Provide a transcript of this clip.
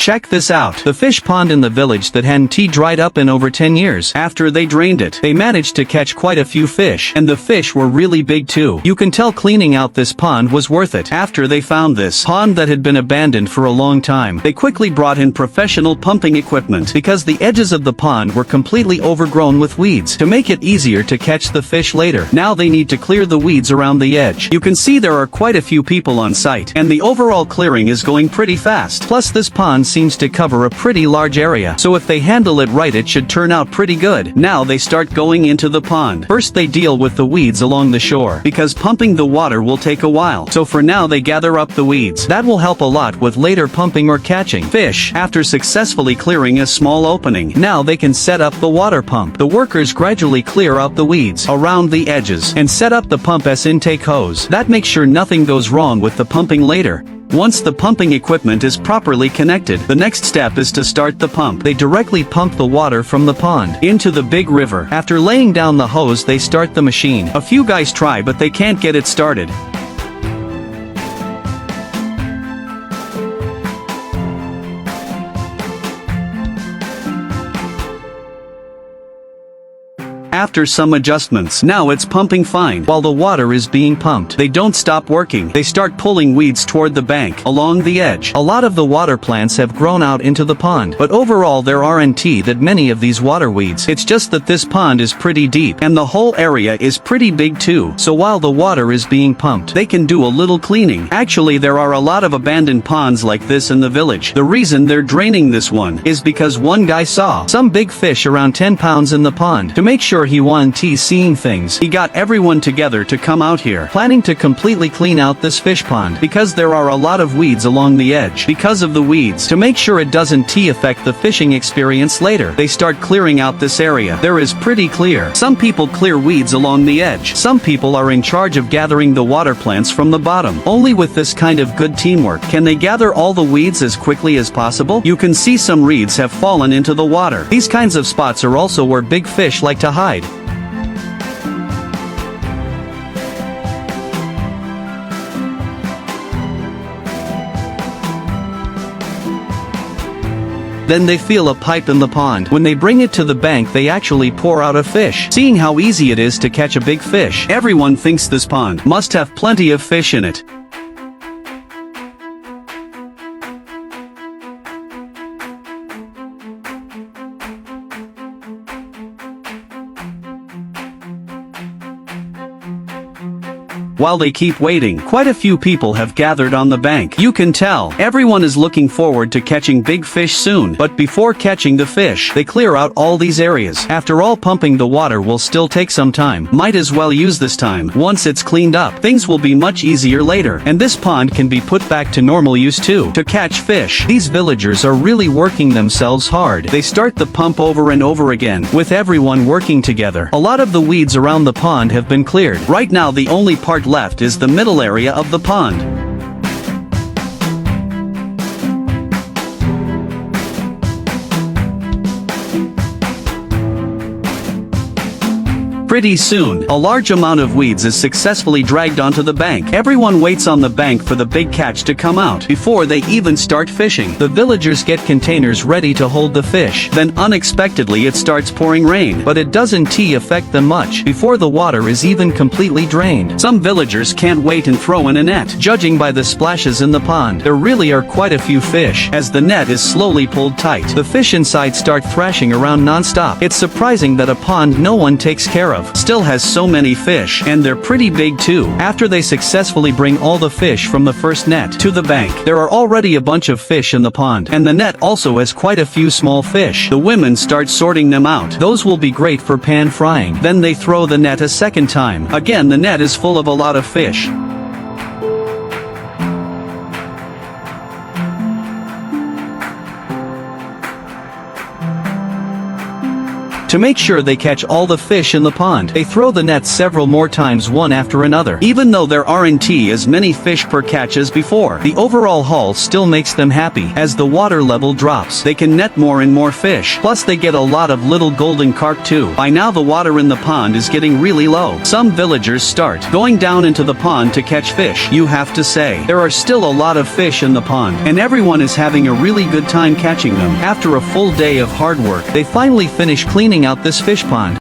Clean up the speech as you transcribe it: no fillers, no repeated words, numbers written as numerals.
check this out. The fish pond in the village that hadn't dried up in over 10 years. After they drained it, they managed to catch quite a few fish, and the fish were really big too. You can tell cleaning out this pond was worth it. After they found this pond that had been abandoned for a long time, they quickly brought in professional pumping equipment because the edges of the pond were completely overgrown with weeds. To make it easier to catch the fish later, now they need to clear the weeds around the edge. You can see there are quite a few people on site, and the overall clearing is going pretty fast. Plus this pond seems to cover a pretty large area, so if they handle it right it should turn out pretty good. Now they start going into the pond. First they deal with the weeds along the shore, because pumping the water will take a while. So for now they gather up the weeds. That will help a lot with later pumping or catching fish. After successfully clearing a small opening, now they can set up the water pump. The workers gradually clear out the weeds around the edges and set up the pump's intake hose. That makes sure nothing goes wrong with the pumping later. Once the pumping equipment is properly connected, the next step is to start the pump. They directly pump the water from the pond into the big river. After laying down the hose they start the machine. A few guys try but they can't get it started. After some adjustments, now it's pumping fine. While the water is being pumped, they don't stop working. They start pulling weeds toward the bank, along the edge. A lot of the water plants have grown out into the pond, but overall there aren't that many of these water weeds. It's just that this pond is pretty deep, and the whole area is pretty big too. So while the water is being pumped, they can do a little cleaning. Actually, there are a lot of abandoned ponds like this in the village. The reason they're draining this one is because one guy saw some big fish around 10 pounds in the pond. To make sure he wanted seeing things, he got everyone together to come out here, planning to completely clean out this fish pond because there are a lot of weeds along the edge. Because of the weeds, to make sure it doesn't affect the fishing experience later, they start clearing out this area. There is pretty clear. Some people clear weeds along the edge. Some people are in charge of gathering the water plants from the bottom. Only with this kind of good teamwork can they gather all the weeds as quickly as possible. You can see some reeds have fallen into the water. These kinds of spots are also where big fish like to hide. Then they feel a pipe in the pond. When they bring it to the bank they actually pour out a fish. Seeing how easy it is to catch a big fish, everyone thinks this pond must have plenty of fish in it. While they keep waiting, quite a few people have gathered on the bank. You can tell everyone is looking forward to catching big fish soon. But before catching the fish, they clear out all these areas. After all, pumping the water will still take some time. Might as well use this time. Once it's cleaned up, things will be much easier later. And this pond can be put back to normal use too. To catch fish, these villagers are really working themselves hard. They start the pump over and over again, with everyone working together. A lot of the weeds around the pond have been cleared. Right now the only part left is the middle area of the pond. Pretty soon, a large amount of weeds is successfully dragged onto the bank. Everyone waits on the bank for the big catch to come out before they even start fishing. The villagers get containers ready to hold the fish. Then unexpectedly it starts pouring rain, but it doesn't affect them much before the water is even completely drained. Some villagers can't wait and throw in a net. Judging by the splashes in the pond, there really are quite a few fish. As the net is slowly pulled tight, the fish inside start thrashing around non-stop. It's surprising that a pond no one takes care of still has so many fish, and they're pretty big too. After they successfully bring all the fish from the first net to the bank, there are already a bunch of fish in the pond, and the net also has quite a few small fish. The women start sorting them out. Those will be great for pan frying. Then they throw the net a second time. Again the net is full of a lot of fish. To make sure they catch all the fish in the pond, they throw the nets several more times one after another. Even though there aren't as many fish per catch as before, the overall haul still makes them happy. As the water level drops, they can net more and more fish. Plus they get a lot of little golden carp too. By now the water in the pond is getting really low. Some villagers start going down into the pond to catch fish. You have to say, there are still a lot of fish in the pond, and everyone is having a really good time catching them. After a full day of hard work, they finally finish cleaning out this fish pond.